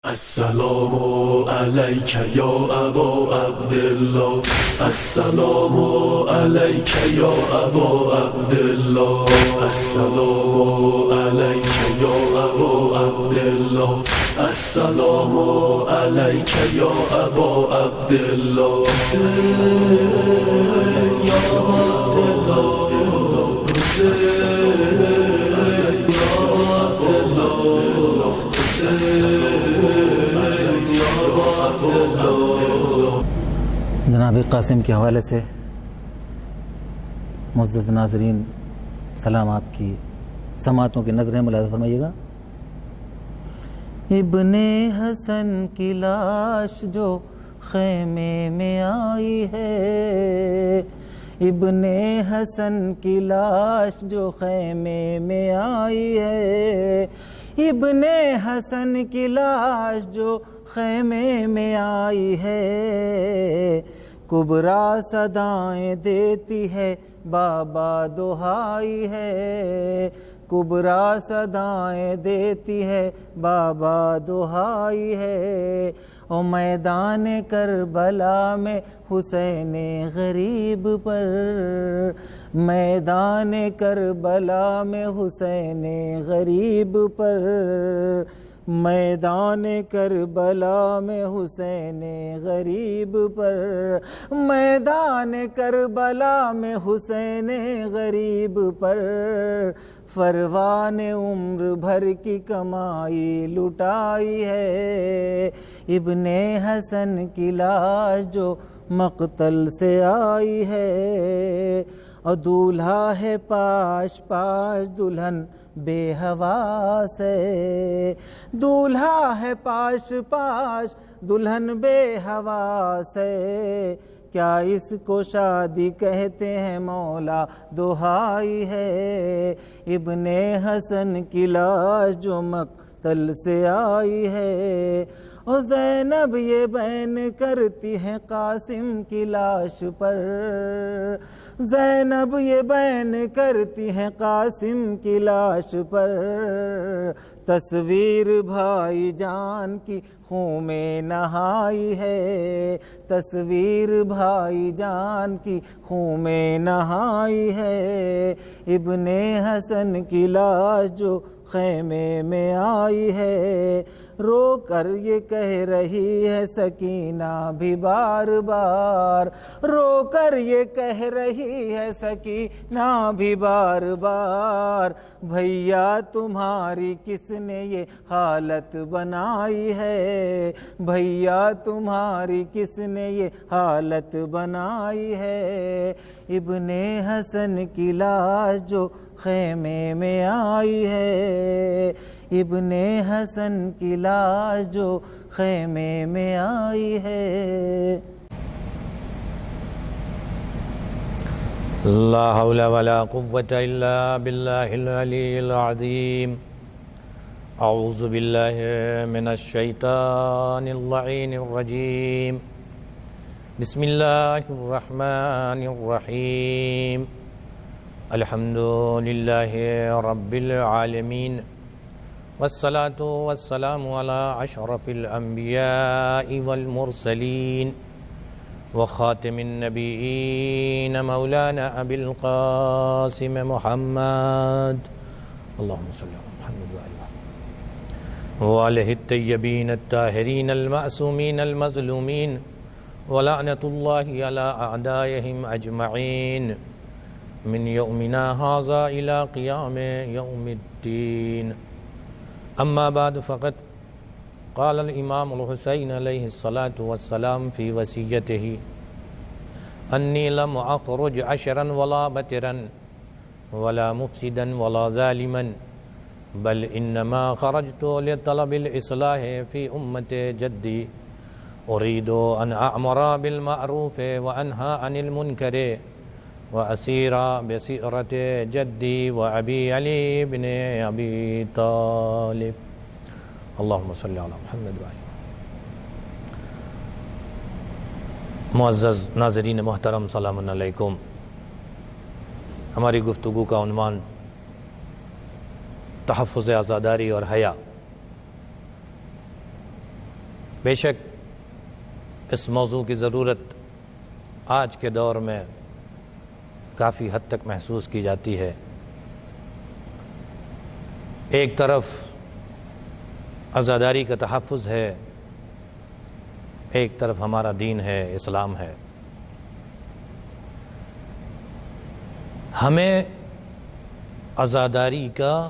السلام علیک یا ابا عبداللہ، السلام علیک یا ابا عبداللہ، السلام علیک یا ابا عبداللہ، السلام علیک یا ابا عبداللہ، یا عبداللہ، جناب قاسم کے حوالے سے معزز ناظرین سلام، آپ کی سماعتوں کی نظریں ملاحظہ فرمائیے گا۔ ابن حسن کی لاش جو خیمے میں آئی ہے، ابن حسن کی لاش جو خیمے میں آئی ہے، ابن حسن کی لاش جو خیمے میں آئی ہے، کبرا صدائیں دیتی ہے بابا دہائی ہے، کبرا صدائیں دیتی ہے بابا دہائی ہے، او میدان کربلا میں حسین غریب پر، میدان کربلا میں حسین غریب پر، میدان کربلا میں حسین غریب پر، میدان کربلا میں حسین غریب پر، فروان عمر بھر کی کمائی لٹائی ہے، ابن حسن کی لاش جو مقتل سے آئی ہے، اور دولہا ہے پاش پاش دلہن بے حواس ہے، دولہا ہے پاش پاش دلہن بے حواس ہے، کیا اس کو شادی کہتے ہیں مولا دہائی ہے، ابن حسن کی لاش جو مقتل سے آئی ہے، اور زینب یہ بین کرتی ہے قاسم کی لاش پر، زینب یہ بین کرتی ہے قاسم کی لاش پر، تصویر بھائی جان کی خون میں نہائی ہے، تصویر بھائی جان کی خون میں نہائی ہے، ابن حسن کی لاش جو خیمے میں آئی ہے، رو کر یہ کہہ رہی ہے سکینہ بھی بار بار، رو کر یہ کہہ رہی ہے سکینہ بھی بار بار، بھیا تمہاری کس نے یہ حالت بنائی ہے، بھیا تمہاری کس نے یہ حالت بنائی ہے، ابن حسن کی لاش جو خیمے میں آئی ہے، ابن حسن کی لاش جو خیمے میں آئی ہے۔ لا حول ولا قوة الا باللہ العلی العظیم۔ اعوذ باللہ من الشیطان اللعین الرجیم۔ بسم اللہ الرحمن الرحیم۔ الحمد للہ رب العالمین، والصلاة والسلام على اشرف الانبیاء والمرسلین، وخاتم النبیین مولانا ابی القاسم محمد، اللہم صلی علی محمد وآلہ الطیبین الطاہرین المعصومین المظلومین، ولعنۃ اللہ علی اعدائہم اجمعین، من یومنا ھذا الی قیام یوم الدین۔ اما بعد فقط قال الامام الحسین علیہ الصلاة والسلام فی وصیتہ، انی لم اخرج عشرا ولا بترا ولا مفسدا ولا ظالما، بل انما خرجت لطلب الاصلاح فی امت جدی، اريد ان اعمر بالمعروف وانهى عن المنکر واسیر بسیرت جدی وابی علی بن ابی طالب، اللہم صلی علی محمد وآلہ۔ معزز ناظرین محترم، سلام علیکم۔ ہماری گفتگو کا عنوان تحفظ عزاداری اور حیا۔ بے شک اس موضوع کی ضرورت آج کے دور میں کافی حد تک محسوس کی جاتی ہے۔ ایک طرف عزاداری کا تحفظ ہے، ایک طرف ہمارا دین ہے، اسلام ہے۔ ہمیں عزاداری کا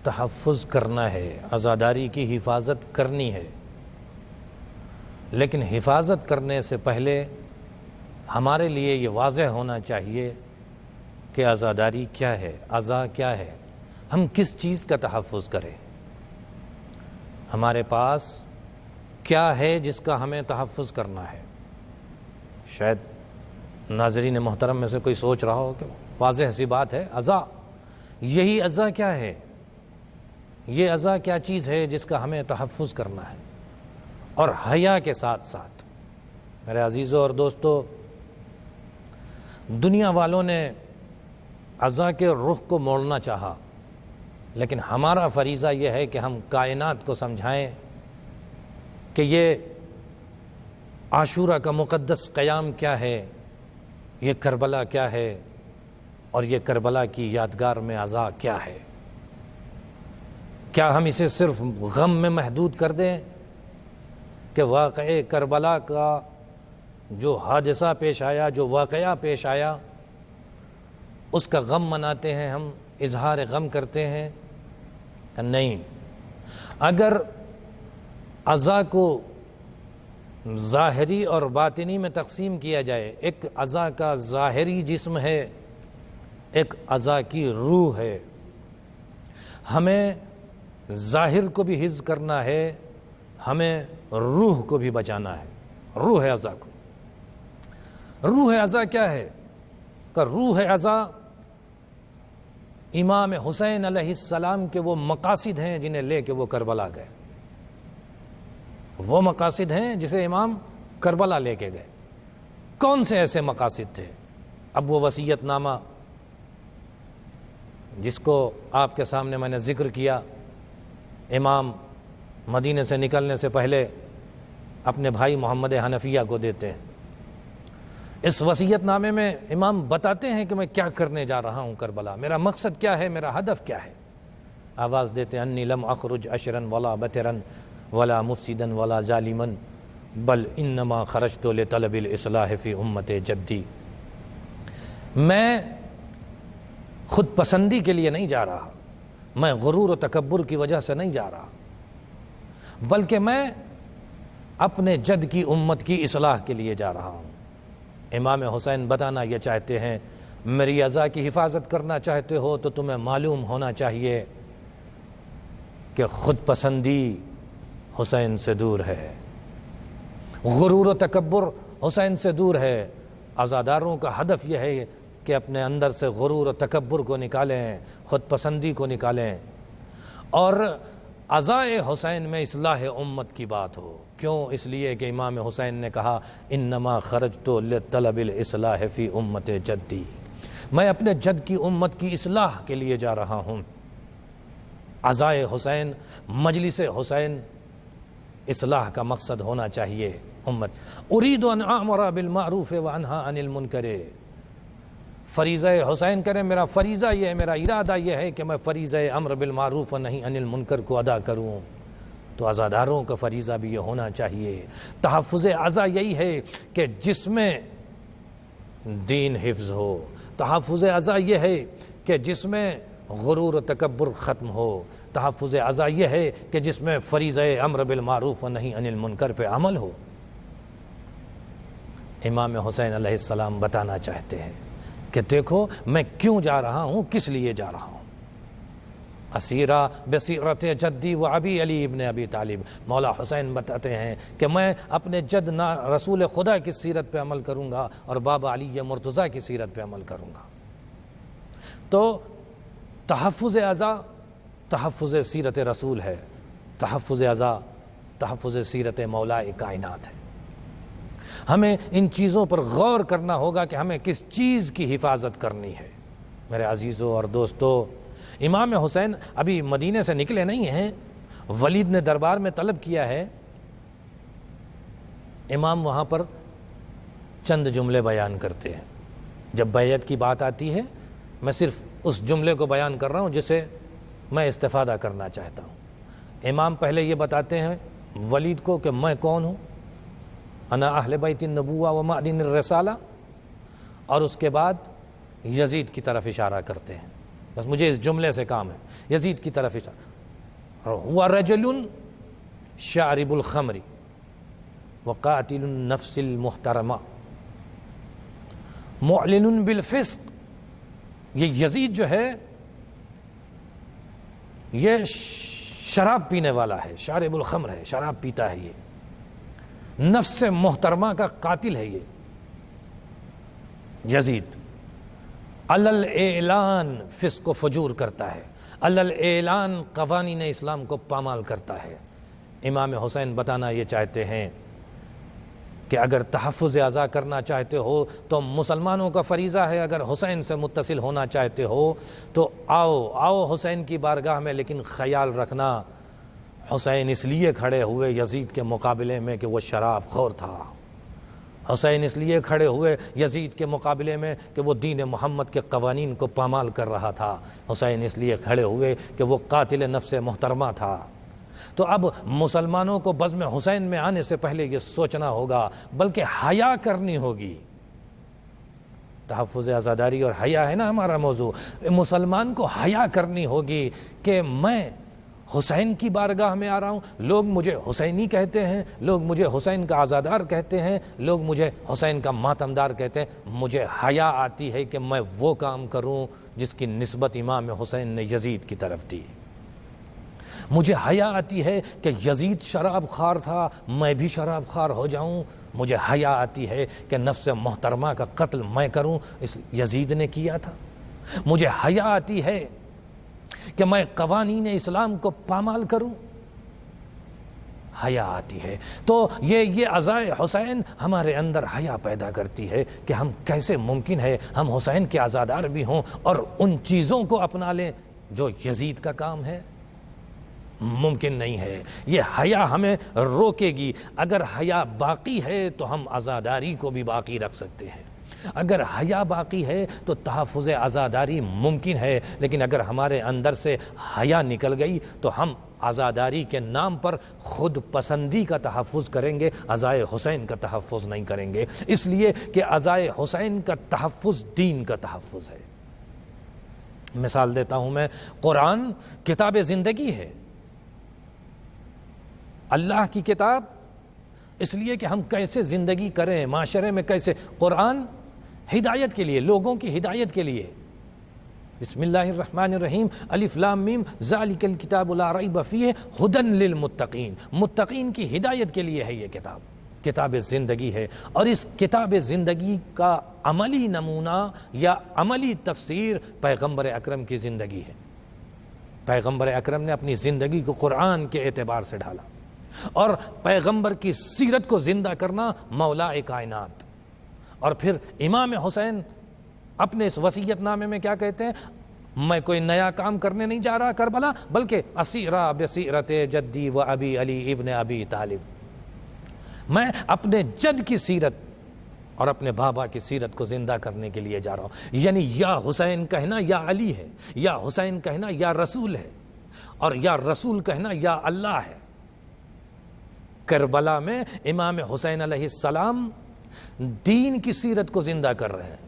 تحفظ کرنا ہے، عزاداری کی حفاظت کرنی ہے، لیکن حفاظت کرنے سے پہلے ہمارے لیے یہ واضح ہونا چاہیے کہ عزاداری کیا ہے، عزا کیا ہے، ہم کس چیز کا تحفظ کریں، ہمارے پاس کیا ہے جس کا ہمیں تحفظ کرنا ہے۔ شاید ناظرین محترم میں سے کوئی سوچ رہا ہو کہ واضح سی بات ہے، عزا، یہی عزا کیا ہے، یہ عزا کیا چیز ہے جس کا ہمیں تحفظ کرنا ہے، اور حیا کے ساتھ ساتھ میرے عزیزوں اور دوستو، دنیا والوں نے عزا کے رخ کو موڑنا چاہا، لیکن ہمارا فریضہ یہ ہے کہ ہم کائنات کو سمجھائیں کہ یہ عاشورہ کا مقدس قیام کیا ہے، یہ کربلا کیا ہے، اور یہ کربلا کی یادگار میں عزا کیا ہے۔ کیا ہم اسے صرف غم میں محدود کر دیں کہ واقعہ کربلا کا جو حادثہ پیش آیا، جو واقعہ پیش آیا، اس کا غم مناتے ہیں، ہم اظہار غم کرتے ہیں؟ نہیں، اگر عزا کو ظاہری اور باطنی میں تقسیم کیا جائے، ایک عزا کا ظاہری جسم ہے، ایک عزا کی روح ہے۔ ہمیں ظاہر کو بھی حفظ کرنا ہے، ہمیں روح کو بھی بچانا ہے، روح عزا کو۔ روح عزا کیا ہے؟ کہ روح عزا امام حسین علیہ السلام کے وہ مقاصد ہیں جنہیں لے کے وہ کربلا گئے، وہ مقاصد ہیں جسے امام کربلا لے کے گئے۔ کون سے ایسے مقاصد تھے؟ اب وہ وصیت نامہ جس کو آپ کے سامنے میں نے ذکر کیا، امام مدینے سے نکلنے سے پہلے اپنے بھائی محمد حنفیہ کو دیتے ہیں۔ اس وصیت نامے میں امام بتاتے ہیں کہ میں کیا کرنے جا رہا ہوں کربلا، میرا مقصد کیا ہے، میرا ہدف کیا ہے۔ آواز دیتے ہیں انی لم اخرج اشرا ولا بترا ولا مفسدا ولا ظالما بل انما خرجت لطلب الاصلاح فی امت جدی۔ میں خود پسندی کے لیے نہیں جا رہا، میں غرور و تکبر کی وجہ سے نہیں جا رہا، بلکہ میں اپنے جد کی امت کی اصلاح کے لیے جا رہا ہوں۔ امام حسین بتانا یہ چاہتے ہیں، میری عزا کی حفاظت کرنا چاہتے ہو تو تمہیں معلوم ہونا چاہیے کہ خود پسندی حسین سے دور ہے، غرور و تکبر حسین سے دور ہے۔ عزاداروں کا ہدف یہ ہے کہ اپنے اندر سے غرور و تکبر کو نکالیں، خود پسندی کو نکالیں، اور عزائے حسین میں اصلاح امت کی بات ہو۔ کیوں؟ اس لیے کہ امام حسین نے کہا انما خرجت لطلب الاصلاح فی امت جدی، میں اپنے جد کی امت کی اصلاح کے لیے جا رہا ہوں۔ عزائے حسین، مجلس حسین، اصلاح کا مقصد ہونا چاہیے امت۔ ارید ان اامر بالمعروف وانہا عن المنکر، فریضہ حسین کریں، میرا فریضہ یہ ہے، میرا ارادہ یہ ہے کہ میں فریضہ امر بالمعروف و نہی عن المنکر کو ادا کروں۔ تو عزاداروں کا فریضہ بھی یہ ہونا چاہیے۔ تحفظ عزا یہی ہے کہ جس میں دین حفظ ہو، تحفظ عزا یہ ہے کہ جس میں غرور و تکبر ختم ہو، تحفظ عزا یہ ہے کہ جس میں فریضہ امر بالمعروف و نہی عن المنکر پہ عمل ہو۔ امام حسین علیہ السلام بتانا چاہتے ہیں کہ دیکھو میں کیوں جا رہا ہوں، کس لیے جا رہا ہوں۔ اسیرہ بسیرت جدی و ابی علی ابن ابی طالب، مولا حسین بتاتے ہیں کہ میں اپنے جد رسول خدا کی سیرت پہ عمل کروں گا اور بابا علی مرتضیٰ کی سیرت پہ عمل کروں گا۔ تو تحفظ عزا تحفظ سیرت رسول ہے، تحفظ عزا تحفظ سیرت مولا کائنات ہے۔ ہمیں ان چیزوں پر غور کرنا ہوگا کہ ہمیں کس چیز کی حفاظت کرنی ہے۔ میرے عزیزوں اور دوستو، امام حسین ابھی مدینے سے نکلے نہیں ہیں، ولید نے دربار میں طلب کیا ہے امام وہاں پر چند جملے بیان کرتے ہیں. جب بیعت کی بات آتی ہے میں صرف اس جملے کو بیان کر رہا ہوں جسے میں استفادہ کرنا چاہتا ہوں. امام پہلے یہ بتاتے ہیں ولید کو کہ میں کون ہوں، انا اہل بیت النبوہ و معدن الرسالہ، اور اس کے بعد یزید کی طرف اشارہ کرتے ہیں. بس مجھے اس جملے سے کام ہے، یزید کی طرف اشارہ. ہوا رجل شارب الخمر وقاتل النفس المحترمہ معلن بالفسق. یہ یزید جو ہے یہ شراب پینے والا ہے، شارب الخمر ہے، شراب پیتا ہے، یہ نفس محترمہ کا قاتل ہے. یہ یزید علل اعلان فسق و فجور کرتا ہے، علل اعلان قوانین اسلام کو پامال کرتا ہے. امام حسین بتانا یہ چاہتے ہیں کہ اگر تحفظ اعضاء کرنا چاہتے ہو تو مسلمانوں کا فریضہ ہے، اگر حسین سے متصل ہونا چاہتے ہو تو آؤ حسین کی بارگاہ میں، لیکن خیال رکھنا حسین اس لیے کھڑے ہوئے یزید کے مقابلے میں کہ وہ شراب خور تھا. حسین اس لیے کھڑے ہوئے یزید کے مقابلے میں کہ وہ دین محمد کے قوانین کو پامال کر رہا تھا. حسین اس لیے کھڑے ہوئے کہ وہ قاتل نفس محترمہ تھا. تو اب مسلمانوں کو بزم حسین میں آنے سے پہلے یہ سوچنا ہوگا، بلکہ حیا کرنی ہوگی. تحفظ عزاداری اور حیا ہے نا ہمارا موضوع. مسلمان کو حیا کرنی ہوگی کہ میں حسین کی بارگاہ میں آ رہا ہوں، لوگ مجھے حسینی کہتے ہیں، لوگ مجھے حسین کا عزادار کہتے ہیں، لوگ مجھے حسین کا ماتمدار کہتے ہیں. مجھے حیا آتی ہے کہ میں وہ کام کروں جس کی نسبت امام حسین نے یزید کی طرف دی. مجھے حیا آتی ہے کہ یزید شراب خوار تھا، میں بھی شراب خوار ہو جاؤں. مجھے حیا آتی ہے کہ نفس محترمہ کا قتل میں کروں، اس یزید نے کیا تھا. مجھے حیا آتی ہے کہ میں قوانین اسلام کو پامال کروں، حیا آتی ہے. تو یہ عزائے حسین ہمارے اندر حیا پیدا کرتی ہے کہ ہم کیسے ممکن ہے ہم حسین کے عزادار بھی ہوں اور ان چیزوں کو اپنا لیں جو یزید کا کام ہے. ممکن نہیں ہے. یہ حیا ہمیں روکے گی. اگر حیا باقی ہے تو ہم عزاداری کو بھی باقی رکھ سکتے ہیں. اگر حیا باقی ہے تو تحفظ عزاداری ممکن ہے. لیکن اگر ہمارے اندر سے حیا نکل گئی تو ہم عزاداری کے نام پر خود پسندی کا تحفظ کریں گے، عزائے حسین کا تحفظ نہیں کریں گے. اس لیے کہ عزائے حسین کا تحفظ دین کا تحفظ ہے. مثال دیتا ہوں میں، قرآن کتاب زندگی ہے، اللہ کی کتاب، اس لیے کہ ہم کیسے زندگی کریں، معاشرے میں کیسے. قرآن ہدایت کے لیے، لوگوں کی ہدایت کے لیے. بسم اللہ الرحمن الرحیم، الف لام میم، ذالک الکتاب لا ریب فیہ ھدی للمتقین. متقین کی ہدایت کے لیے ہے یہ کتاب، کتاب زندگی ہے. اور اس کتاب زندگی کا عملی نمونہ یا عملی تفسیر پیغمبر اکرم کی زندگی ہے. پیغمبر اکرم نے اپنی زندگی کو قرآن کے اعتبار سے ڈھالا، اور پیغمبر کی سیرت کو زندہ کرنا مولا کائنات. اور پھر امام حسین اپنے اس وصیت نامے میں کیا کہتے ہیں؟ میں کوئی نیا کام کرنے نہیں جا رہا کربلا، بلکہ اسیرا بسیرت جدی و ابی علی ابن ابی طالب. میں اپنے جد کی سیرت اور اپنے بابا کی سیرت کو زندہ کرنے کے لیے جا رہا ہوں. یعنی یا حسین کہنا یا علی ہے، یا حسین کہنا یا رسول ہے، اور یا رسول کہنا یا اللہ ہے. کربلا میں امام حسین علیہ السلام دین کی سیرت کو زندہ کر رہے ہیں.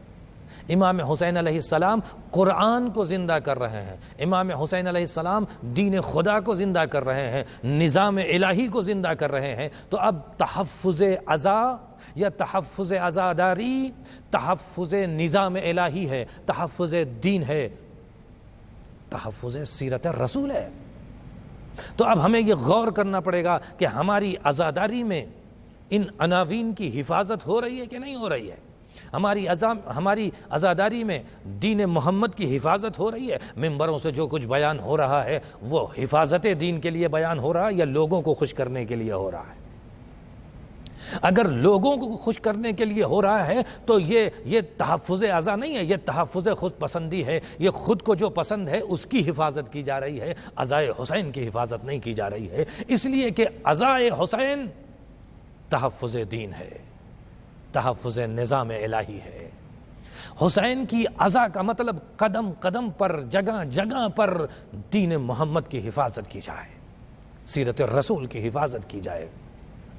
امام حسین علیہ السلام قرآن کو زندہ کر رہے ہیں. امام حسین علیہ السلام دین خدا کو زندہ کر رہے ہیں، نظام الہی کو زندہ کر رہے ہیں. تو اب تحفظ عزا یا تحفظ عزاداری تحفظ نظام الہی ہے، تحفظ دین ہے، تحفظ سیرت رسول ہے. تو اب ہمیں یہ غور کرنا پڑے گا کہ ہماری عزاداری میں ان عناوین کی حفاظت ہو رہی ہے کہ نہیں ہو رہی ہے. ہماری عزاداری میں دین محمد کی حفاظت ہو رہی ہے. ممبروں سے جو کچھ بیان ہو رہا ہے وہ حفاظت دین کے لیے بیان ہو رہا ہے یا لوگوں کو خوش کرنے کے لیے ہو رہا ہے؟ اگر لوگوں کو خوش کرنے کے لیے ہو رہا ہے تو یہ تحفظ عزا نہیں ہے، یہ تحفظ خود پسندی ہے. یہ خود کو جو پسند ہے اس کی حفاظت کی جا رہی ہے، عزائے حسین کی حفاظت نہیں کی جا رہی ہے. اس لیے کہ عزائے حسین تحفظ دین ہے، تحفظ نظام الہی ہے۔ حسین کی عزا کا مطلب قدم قدم پر، جگہ جگہ پر دین محمد کی حفاظت کی جائے، سیرت رسول کی حفاظت کی جائے،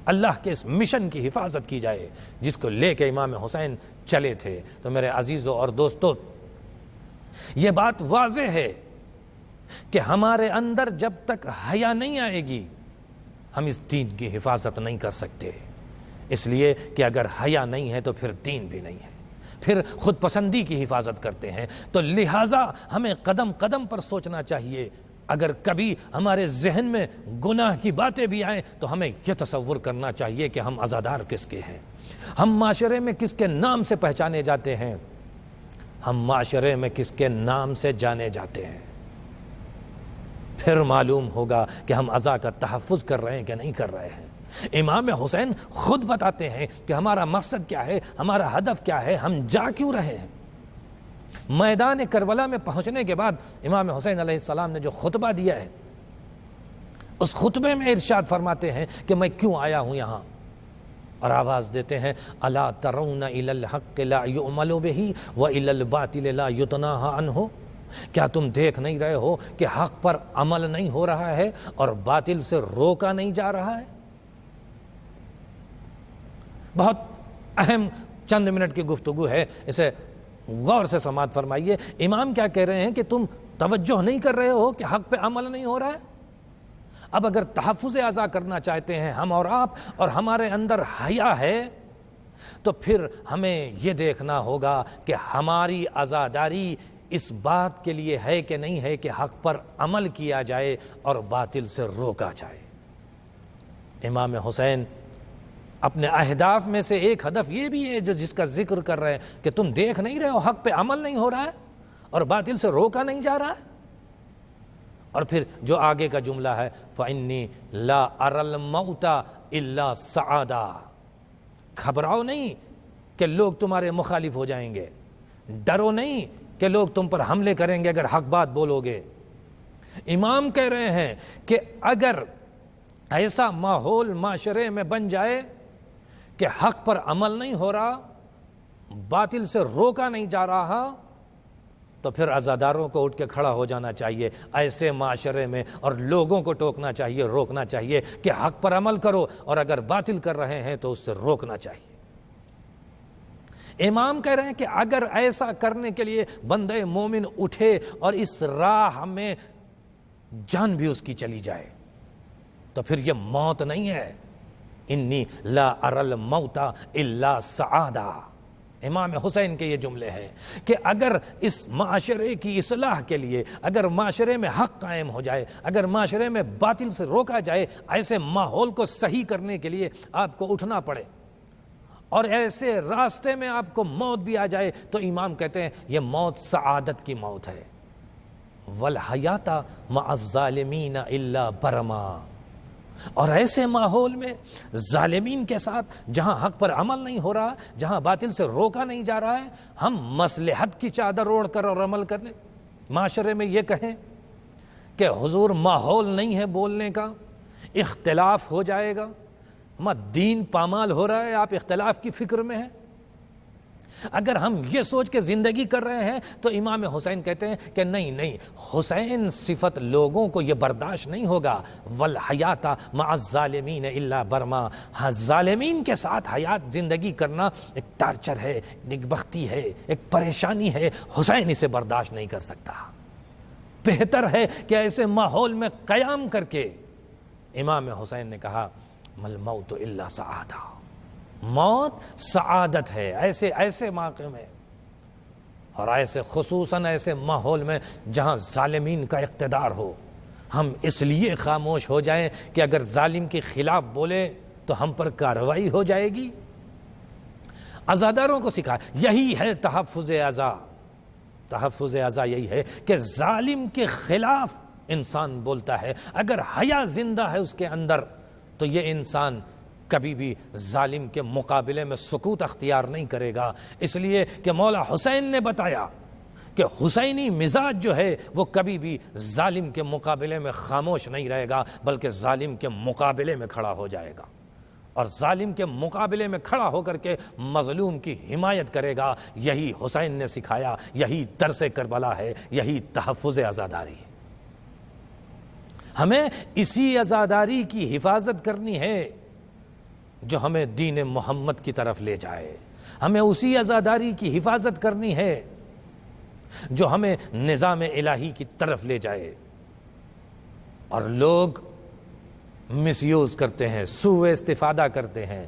اللہ کے اس مشن کی حفاظت کی جائے جس کو لے کے امام حسین چلے تھے۔ تو میرے عزیزوں اور دوستوں، یہ بات واضح ہے کہ ہمارے اندر جب تک حیا نہیں آئے گی ہم اس دین کی حفاظت نہیں کر سکتے، اس لیے کہ اگر حیا نہیں ہے تو پھر دین بھی نہیں ہے، پھر خود پسندی کی حفاظت کرتے ہیں۔ تو لہٰذا ہمیں قدم قدم پر سوچنا چاہیے، اگر کبھی ہمارے ذہن میں گناہ کی باتیں بھی آئیں تو ہمیں یہ تصور کرنا چاہیے کہ ہم عزادار کس کے ہیں، ہم معاشرے میں کس کے نام سے پہچانے جاتے ہیں، ہم معاشرے میں کس کے نام سے جانے جاتے ہیں، پھر معلوم ہوگا کہ ہم عزا کا تحفظ کر رہے ہیں کہ نہیں کر رہے ہیں۔ امام حسین خود بتاتے ہیں کہ ہمارا مقصد کیا ہے، ہمارا ہدف کیا ہے، ہم جا کیوں رہے ہیں۔ میدان کربلا میں پہنچنے کے بعد امام حسین علیہ السلام نے جو خطبہ دیا ہے، اس خطبے میں ارشاد فرماتے ہیں کہ میں کیوں آیا ہوں یہاں، اور آواز دیتے ہیں الا ترون الی الحق لا یعمل بہ والی الباطل لا یتناہی عنہ، کیا تم دیکھ نہیں رہے ہو کہ حق پر عمل نہیں ہو رہا ہے اور باطل سے روکا نہیں جا رہا ہے۔ بہت اہم چند منٹ کی گفتگو ہے، اسے غور سے سماعت فرمائیے۔ امام کیا کہہ رہے ہیں کہ تم توجہ نہیں کر رہے ہو کہ حق پہ عمل نہیں ہو رہا ہے۔ اب اگر تحفظ عزا کرنا چاہتے ہیں ہم اور آپ، اور ہمارے اندر حیا ہے، تو پھر ہمیں یہ دیکھنا ہوگا کہ ہماری عزاداری اس بات کے لیے ہے کہ نہیں ہے کہ حق پر عمل کیا جائے اور باطل سے روکا جائے۔ امام حسین اپنے اہداف میں سے ایک ہدف یہ بھی ہے جس کا ذکر کر رہے ہیں کہ تم دیکھ نہیں رہے ہو، حق پہ عمل نہیں ہو رہا ہے اور باطل سے روکا نہیں جا رہا ہے۔ اور پھر جو آگے کا جملہ ہے فَإِنِّي لَا أَرَى الْمَوْتَ إِلَّا سَعَادًا، گھبراؤ نہیں کہ لوگ تمہارے مخالف ہو جائیں گے، ڈرو نہیں کہ لوگ تم پر حملے کریں گے اگر حق بات بولو گے۔ امام کہہ رہے ہیں کہ اگر ایسا ماحول معاشرے میں بن جائے کہ حق پر عمل نہیں ہو رہا، باطل سے روکا نہیں جا رہا، تو پھر عزاداروں کو اٹھ کے کھڑا ہو جانا چاہیے ایسے معاشرے میں، اور لوگوں کو ٹوکنا چاہیے، روکنا چاہیے کہ حق پر عمل کرو، اور اگر باطل کر رہے ہیں تو اس سے روکنا چاہیے۔ امام کہہ رہے ہیں کہ اگر ایسا کرنے کے لیے بندے مومن اٹھے اور اس راہ میں جان بھی اس کی چلی جائے تو پھر یہ موت نہیں ہے۔ انی لا اری الموت الا سعادہ، امام حسین کے یہ جملے ہیں کہ اگر اس معاشرے کی اصلاح کے لیے، اگر معاشرے میں حق قائم ہو جائے، اگر معاشرے میں باطل سے روکا جائے، ایسے ماحول کو صحیح کرنے کے لیے آپ کو اٹھنا پڑے اور ایسے راستے میں آپ کو موت بھی آ جائے، تو امام کہتے ہیں یہ موت سعادت کی موت ہے۔ والحیات مع الظالمین الا برما، اور ایسے ماحول میں ظالمین کے ساتھ جہاں حق پر عمل نہیں ہو رہا، جہاں باطل سے روکا نہیں جا رہا ہے، ہم مصلحت کی چادر اوڑھ کر اور عمل کرنے معاشرے میں یہ کہیں کہ حضور ماحول نہیں ہے بولنے کا، اختلاف ہو جائے گا، دین پامال ہو رہا ہے، آپ اختلاف کی فکر میں ہیں، اگر ہم یہ سوچ کے زندگی کر رہے ہیں تو امام حسین کہتے ہیں کہ نہیں، حسین صفت لوگوں کو یہ برداشت نہیں ہوگا۔ والحیات مع الظالمین الا برما، ہاں ظالمین کے ساتھ حیات زندگی کرنا ایک ٹارچر ہے، ایک بختی ہے، ایک پریشانی ہے، حسین اسے برداشت نہیں کر سکتا۔ بہتر ہے کہ ایسے ماحول میں قیام کر کے امام حسین نے کہا مل موت الا سعادہ، موت سعادت ہے ایسے موقع میں، اور ایسے خصوصاً ایسے ماحول میں جہاں ظالمین کا اقتدار ہو۔ ہم اس لیے خاموش ہو جائیں کہ اگر ظالم کے خلاف بولے تو ہم پر کارروائی ہو جائے گی۔ عزاداروں کو سکھایا، یہی ہے تحفظ عزا۔ تحفظ عزا یہی ہے کہ ظالم کے خلاف انسان بولتا ہے، اگر حیا زندہ ہے اس کے اندر تو یہ انسان کبھی بھی ظالم کے مقابلے میں سکوت اختیار نہیں کرے گا، اس لیے کہ مولا حسین نے بتایا کہ حسینی مزاج جو ہے وہ کبھی بھی ظالم کے مقابلے میں خاموش نہیں رہے گا، بلکہ ظالم کے مقابلے میں کھڑا ہو جائے گا۔ اور ظالم کے مقابلے میں کھڑا ہو کر کے مظلوم کی حمایت کرے گا، یہی حسین نے سکھایا، یہی درس کربلا ہے، یہی تحفظ عزاداری ہے۔ ہمیں اسی عزاداری کی حفاظت کرنی ہے جو ہمیں دین محمد کی طرف لے جائے، ہمیں اسی عزاداری کی حفاظت کرنی ہے جو ہمیں نظام الہی کی طرف لے جائے۔ اور لوگ مس یوز کرتے ہیں، سوء استفادہ کرتے ہیں،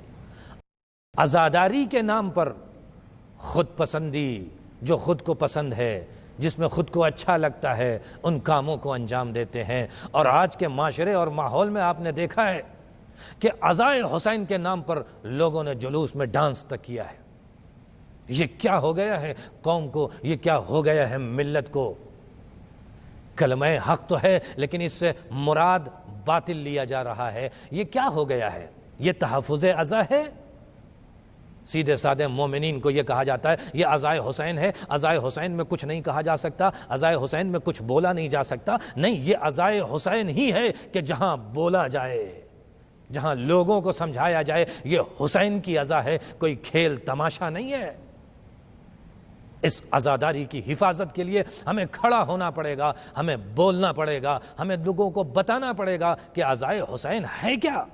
عزاداری کے نام پر خود پسندی، جو خود کو پسند ہے، جس میں خود کو اچھا لگتا ہے، ان کاموں کو انجام دیتے ہیں۔ اور آج کے معاشرے اور ماحول میں آپ نے دیکھا ہے کہ عزائے حسین کے نام پر لوگوں نے جلوس میں ڈانس تک کیا ہے۔ یہ کیا ہو گیا ہے قوم کو، یہ کیا ہو گیا ہے ملت کو؟ کلمہ حق تو ہے لیکن اس سے مراد باطل لیا جا رہا ہے۔ یہ کیا ہو گیا ہے؟ یہ تحفظ عزا ہے؟ سیدھے سادے مومنین کو یہ کہا جاتا ہے یہ عزائے حسین ہے، عزائے حسین میں کچھ نہیں کہا جا سکتا، عزائے حسین میں کچھ بولا نہیں جا سکتا۔ نہیں، یہ عزائے حسین ہی ہے کہ جہاں بولا جائے، جہاں لوگوں کو سمجھایا جائے یہ حسین کی عزا ہے، کوئی کھیل تماشا نہیں ہے۔ اس عزاداری کی حفاظت کے لیے ہمیں کھڑا ہونا پڑے گا، ہمیں بولنا پڑے گا، ہمیں لوگوں کو بتانا پڑے گا کہ عزائے حسین ہے کیا۔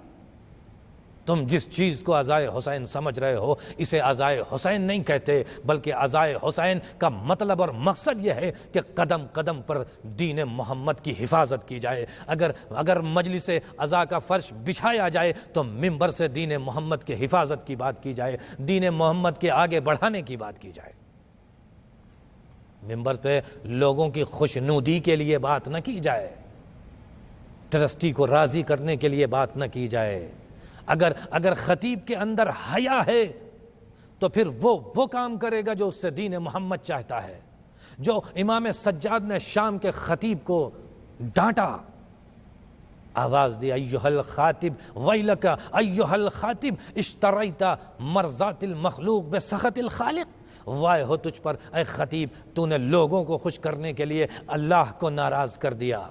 تم جس چیز کو عزائے حسین سمجھ رہے ہو اسے عزائے حسین نہیں کہتے، بلکہ عزائے حسین کا مطلب اور مقصد یہ ہے کہ قدم قدم پر دین محمد کی حفاظت کی جائے۔ اگر مجلس عزا کا فرش بچھایا جائے تو ممبر سے دین محمد کی حفاظت کی بات کی جائے، دین محمد کے آگے بڑھانے کی بات کی جائے۔ ممبر پہ لوگوں کی خوشنودی کے لیے بات نہ کی جائے، ٹرسٹی کو راضی کرنے کے لیے بات نہ کی جائے۔ اگر خطیب کے اندر حیا ہے تو پھر وہ کام کرے گا جو اس سے دین محمد چاہتا ہے۔ جو امام سجاد نے شام کے خطیب کو ڈانٹا، آواز دی ایھا الخاطب ویلک ایھا الخاطب اشتریت مرضات المخلوق بسخط الخالق، وائے ہو تجھ پر اے خطیب، تو نے لوگوں کو خوش کرنے کے لیے اللہ کو ناراض کر دیا۔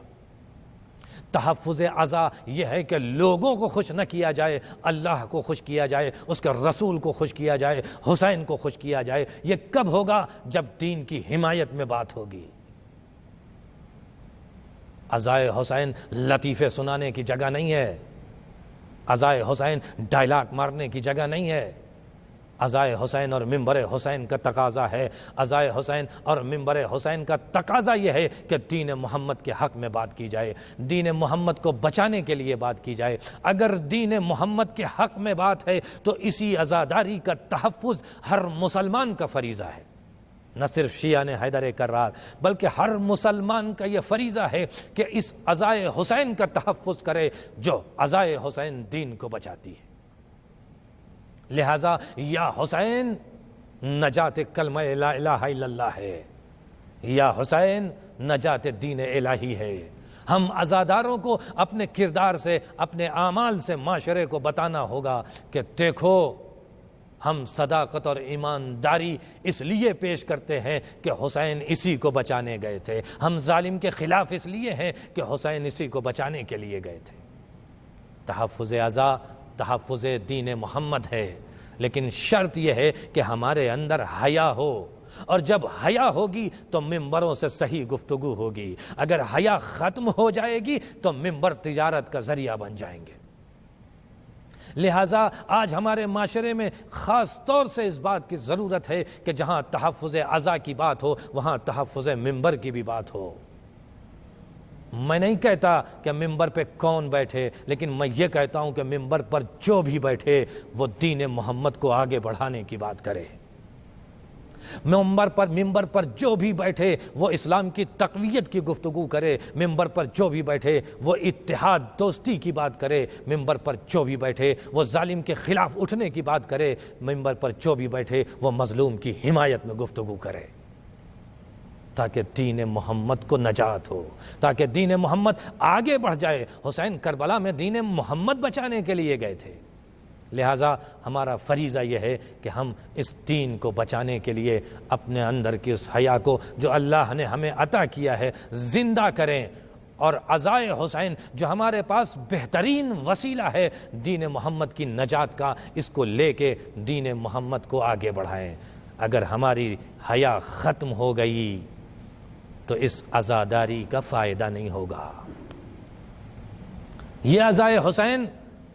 تحفظ عزا یہ ہے کہ لوگوں کو خوش نہ کیا جائے، اللہ کو خوش کیا جائے، اس کے رسول کو خوش کیا جائے، حسین کو خوش کیا جائے۔ یہ کب ہوگا؟ جب دین کی حمایت میں بات ہوگی۔ عزائے حسین لطیفے سنانے کی جگہ نہیں ہے، عزائے حسین ڈائلاگ مارنے کی جگہ نہیں ہے۔ عزائے حسین اور ممبر حسین کا تقاضا ہے، عزائے حسین اور ممبر حسین کا تقاضا یہ ہے کہ دین محمد کے حق میں بات کی جائے، دین محمد کو بچانے کے لیے بات کی جائے۔ اگر دین محمد کے حق میں بات ہے تو اسی عزاداری کا تحفظ ہر مسلمان کا فریضہ ہے، نہ صرف شیعہ نے حیدر کرار، بلکہ ہر مسلمان کا یہ فریضہ ہے کہ اس عزائے حسین کا تحفظ کرے جو عزائے حسین دین کو بچاتی ہے۔ لہذا یا حسین نجات کلمہ لا الہ الا اللہ ہے، یا حسین نجات دین الہی ہے۔ ہم عزاداروں کو اپنے کردار سے، اپنے اعمال سے معاشرے کو بتانا ہوگا کہ دیکھو ہم صداقت اور ایمانداری اس لیے پیش کرتے ہیں کہ حسین اسی کو بچانے گئے تھے، ہم ظالم کے خلاف اس لیے ہیں کہ حسین اسی کو بچانے کے لیے گئے تھے۔ تحفظ عزا تحفظ دین محمد ہے، لیکن شرط یہ ہے کہ ہمارے اندر حیا ہو، اور جب حیا ہوگی تو ممبروں سے صحیح گفتگو ہوگی۔ اگر حیا ختم ہو جائے گی تو ممبر تجارت کا ذریعہ بن جائیں گے۔ لہٰذا آج ہمارے معاشرے میں خاص طور سے اس بات کی ضرورت ہے کہ جہاں تحفظ عزا کی بات ہو وہاں تحفظ ممبر کی بھی بات ہو۔ میں نہیں کہتا کہ ممبر پہ کون بیٹھے، لیکن میں یہ کہتا ہوں کہ ممبر پر جو بھی بیٹھے وہ دین محمد کو آگے بڑھانے کی بات کرے۔ ممبر پر جو بھی بیٹھے وہ اسلام کی تقویت کی گفتگو کرے، ممبر پر جو بھی بیٹھے وہ اتحاد دوستی کی بات کرے، ممبر پر جو بھی بیٹھے وہ ظالم کے خلاف اٹھنے کی بات کرے، ممبر پر جو بھی بیٹھے وہ مظلوم کی حمایت میں گفتگو کرے، تاکہ دین محمد کو نجات ہو، تاکہ دین محمد آگے بڑھ جائے۔ حسین کربلا میں دین محمد بچانے کے لیے گئے تھے، لہٰذا ہمارا فریضہ یہ ہے کہ ہم اس دین کو بچانے کے لیے اپنے اندر کی اس حیا کو جو اللہ نے ہمیں عطا کیا ہے زندہ کریں، اور عزائے حسین جو ہمارے پاس بہترین وسیلہ ہے دین محمد کی نجات کا، اس کو لے کے دین محمد کو آگے بڑھائیں۔ اگر ہماری حیا ختم ہو گئی تو اس عزاداری کا فائدہ نہیں ہوگا۔ یہ عزائے حسین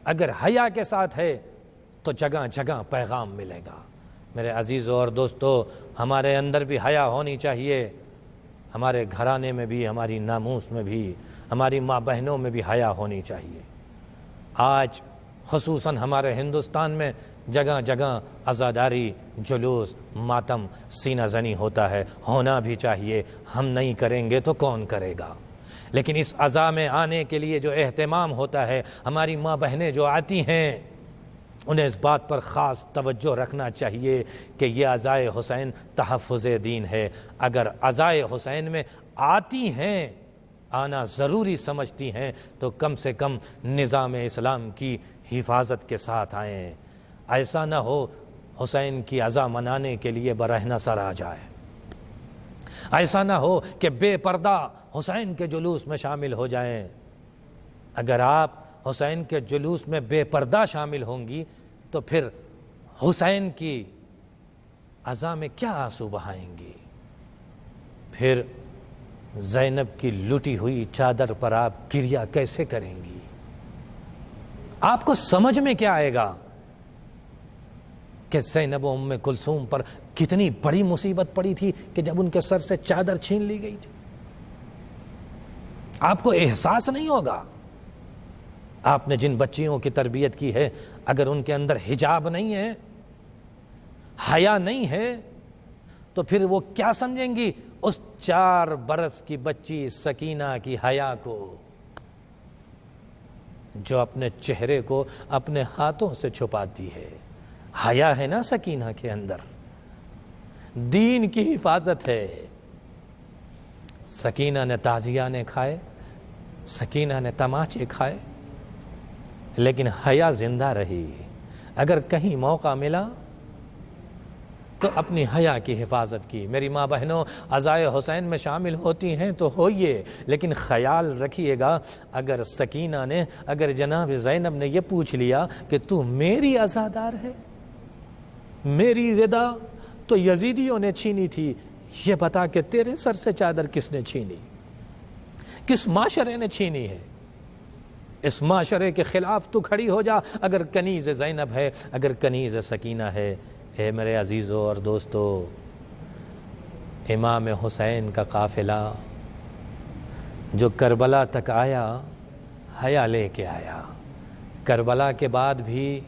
اگر حیا کے ساتھ ہے تو جگہ جگہ پیغام ملے گا۔ میرے عزیزوں اور دوستو، ہمارے اندر بھی حیا ہونی چاہیے، ہمارے گھرانے میں بھی، ہماری ناموس میں بھی، ہماری ماں بہنوں میں بھی حیا ہونی چاہیے۔ آج خصوصاً ہمارے ہندوستان میں جگہ جگہ عزاداری، جلوس، ماتم، سینہ زنی ہوتا ہے، ہونا بھی چاہیے۔ ہم نہیں کریں گے تو کون کرے گا؟ لیکن اس عزا میں آنے کے لیے جو اہتمام ہوتا ہے، ہماری ماں بہنیں جو آتی ہیں انہیں اس بات پر خاص توجہ رکھنا چاہیے کہ یہ عزائے حسین تحفظ دین ہے۔ اگر عزائے حسین میں آتی ہیں، آنا ضروری سمجھتی ہیں، تو کم سے کم نظام اسلام کی حفاظت کے ساتھ آئیں۔ ایسا نہ ہو حسین کی عزا منانے کے لیے برہنہ سر آ جائے، ایسا نہ ہو کہ بے پردہ حسین کے جلوس میں شامل ہو جائیں۔ اگر آپ حسین کے جلوس میں بے پردہ شامل ہوں گی تو پھر حسین کی عزا میں کیا آنسو بہائیں گی؟ پھر زینب کی لٹی ہوئی چادر پر آپ کریا کیسے کریں گی؟ آپ کو سمجھ میں کیا آئے گا کہ زینب و ام کلثوم پر کتنی بڑی مصیبت پڑی تھی کہ جب ان کے سر سے چادر چھین لی گئی تھی؟ آپ کو احساس نہیں ہوگا۔ آپ نے جن بچیوں کی تربیت کی ہے، اگر ان کے اندر حجاب نہیں ہے، حیا نہیں ہے، تو پھر وہ کیا سمجھیں گی اس 4 برس کی بچی سکینہ کی حیا کو، جو اپنے چہرے کو اپنے ہاتھوں سے چھپاتی ہے؟ حیا ہے نا سکینہ کے اندر، دین کی حفاظت ہے۔ سکینہ نے تازیانے کھائے، سکینہ نے تماچے کھائے، لیکن حیا زندہ رہی۔ اگر کہیں موقع ملا تو اپنی حیا کی حفاظت کی۔ میری ماں بہنوں، عزائے حسین میں شامل ہوتی ہیں تو ہوئیے، لیکن خیال رکھیے گا اگر سکینہ نے، اگر جناب زینب نے یہ پوچھ لیا کہ تو میری عزادار ہے، میری رضا تو یزیدیوں نے چھینی تھی، یہ بتا کہ تیرے سر سے چادر کس نے چھینی، کس معاشرے نے چھینی ہے؟ اس معاشرے کے خلاف تو کھڑی ہو جا اگر کنیز زینب ہے، اگر کنیز سکینہ ہے۔ اے میرے عزیزوں اور دوستو، امام حسین کا قافلہ جو کربلا تک آیا، حیا لے کے آیا۔ کربلا کے بعد بھی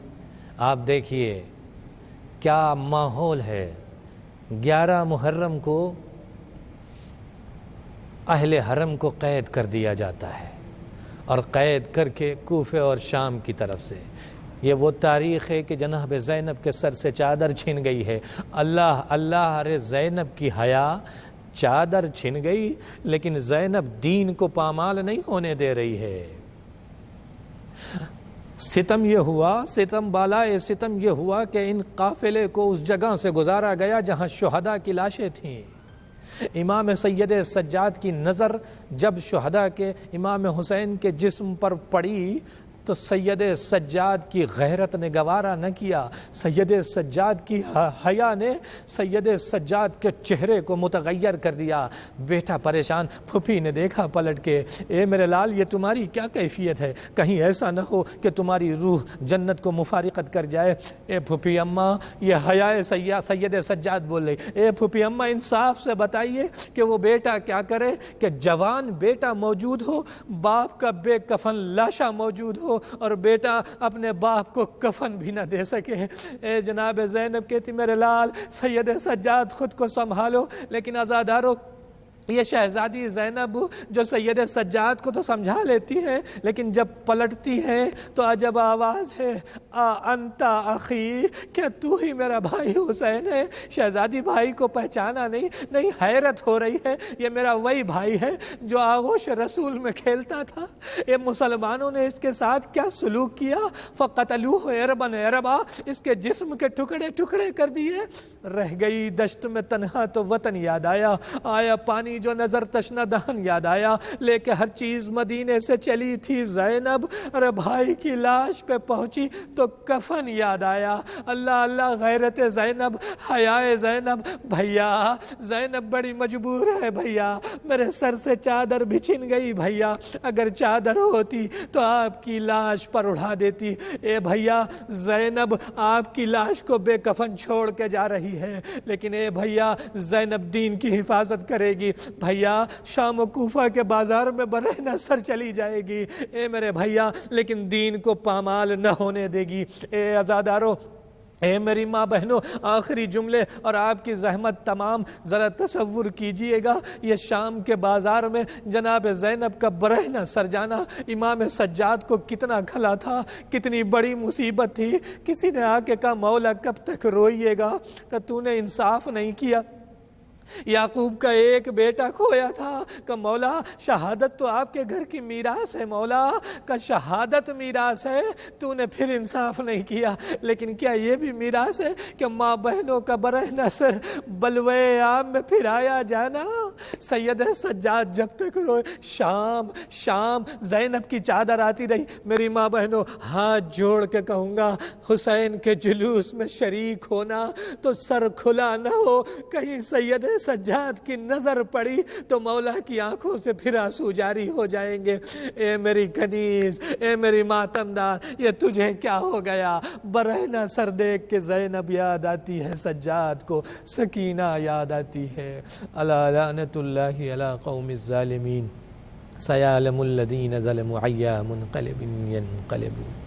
آپ دیکھیے کیا ماحول ہے۔ 11 محرم کو اہل حرم کو قید کر دیا جاتا ہے، اور قید کر کے کوفے اور شام کی طرف سے، یہ وہ تاریخ ہے کہ جناب زینب کے سر سے چادر چھن گئی ہے۔ اللہ اللہ، ارے زینب کی حیا، چادر چھن گئی لیکن زینب دین کو پامال نہیں ہونے دے رہی ہے۔ ستم یہ ہوا، ستم بالائے ستم یہ ہوا کہ ان قافلے کو اس جگہ سے گزارا گیا جہاں شہداء کی لاشیں تھیں۔ امام سید سجاد کی نظر جب شہداء کے امام حسین کے جسم پر پڑی تو سید سجاد کی غیرت نے گوارا نہ کیا، سید سجاد کی حیا نے سید سجاد کے چہرے کو متغیر کر دیا۔ بیٹا پریشان، پھوپھی نے دیکھا پلٹ کے، اے میرے لال یہ تمہاری کیا کیفیت ہے؟ کہیں ایسا نہ ہو کہ تمہاری روح جنت کو مفارقت کر جائے۔ اے پھوپھی اماں، یہ حیا سید سجاد بول رہی، اے پھوپھی اماں انصاف سے بتائیے کہ وہ بیٹا کیا کرے کہ جوان بیٹا موجود ہو، باپ کا بے کفن لاشا موجود ہو، اور بیٹا اپنے باپ کو کفن بھی نہ دے سکے۔ اے جناب زینب کہتی میرے لال سید سجاد خود کو سنبھالو، لیکن عزادارو یہ شہزادی زینب جو سید سجاد کو تو سمجھا لیتی ہے لیکن جب پلٹتی ہے تو عجب آواز ہے، انتا اخی، کیا تو ہی میرا بھائی حسین ہے؟ شہزادی بھائی کو پہچانا نہیں، حیرت ہو رہی ہے، یہ میرا وہی بھائی ہے جو آغوش رسول میں کھیلتا تھا۔ یہ مسلمانوں نے اس کے ساتھ کیا سلوک کیا، فقتلوہ عربا عربا، اس کے جسم کے ٹکڑے ٹکڑے کر دیے۔ رہ گئی دشت میں تنہا تو وطن یاد آیا، آیا پانی پانی جو نظر تشنہ دہن یاد آیا، لے کے ہر چیز مدینے سے چلی تھی زینب، ارے بھائی کی لاش پہ پہنچی تو کفن یاد آیا، اللہ اللہ غیرت زینب، حیائے زینب، بھیا زینب بڑی مجبور ہے بھیا، میرے سر سے چادر بھی چھن گئی بھیا، اگر چادر ہوتی تو آپ کی لاش پر اڑا دیتی، اے بھیا زینب آپ کی لاش کو بے کفن چھوڑ کے جا رہی ہے، لیکن اے بھیا زینب دین کی حفاظت کرے گی، بھیا شام و کوفہ کے بازار میں برہنہ سر چلی جائے گی، اے میرے بھیا لیکن دین کو پامال نہ ہونے دے گی، اے عزادارو، اے میری ماں بہنوں، آخری جملے اور آپ کی زحمت تمام، ذرا تصور کیجئے گا یہ شام کے بازار میں جناب زینب کا برہنہ سر جانا امام سجاد کو کتنا کھلا تھا، کتنی بڑی مصیبت تھی۔ کسی نے آ کے کہا مولا کب تک روئیے گا، کہ تو نے انصاف نہیں کیا، یعقوب کا ایک بیٹا کھویا تھا، کہ مولا شہادت تو آپ کے گھر کی میراث ہے، مولا کا شہادت میراث ہے، تو نے پھر انصاف نہیں کیا، لیکن کیا یہ بھی میراث ہے کہ ماں بہنوں کا برہنہ سر بلوے عام میں پھرایا جانا؟ سید سجاد جب تک روئے، شام زینب کی چادر آتی رہی۔ میری ماں بہنوں ہاتھ جوڑ کے کہوں گا، حسین کے جلوس میں شریک ہونا تو سر کھلا نہ ہو، کہیں سید سجاد کی نظر پڑی تو مولا کی آنکھوں سے پھر آنسو جاری ہو جائیں گے۔ اے میری کنیز، اے میری ماتمدار، یہ تجھے کیا ہو گیا؟ برہنہ سر دیکھ کے زینب یاد آتی ہے، سجاد کو سکینہ یاد آتی ہے۔ الا لعنت اللہ علی قوم الظالمین، سیعلم الذین ظلموا ای منقلب ینقلبون۔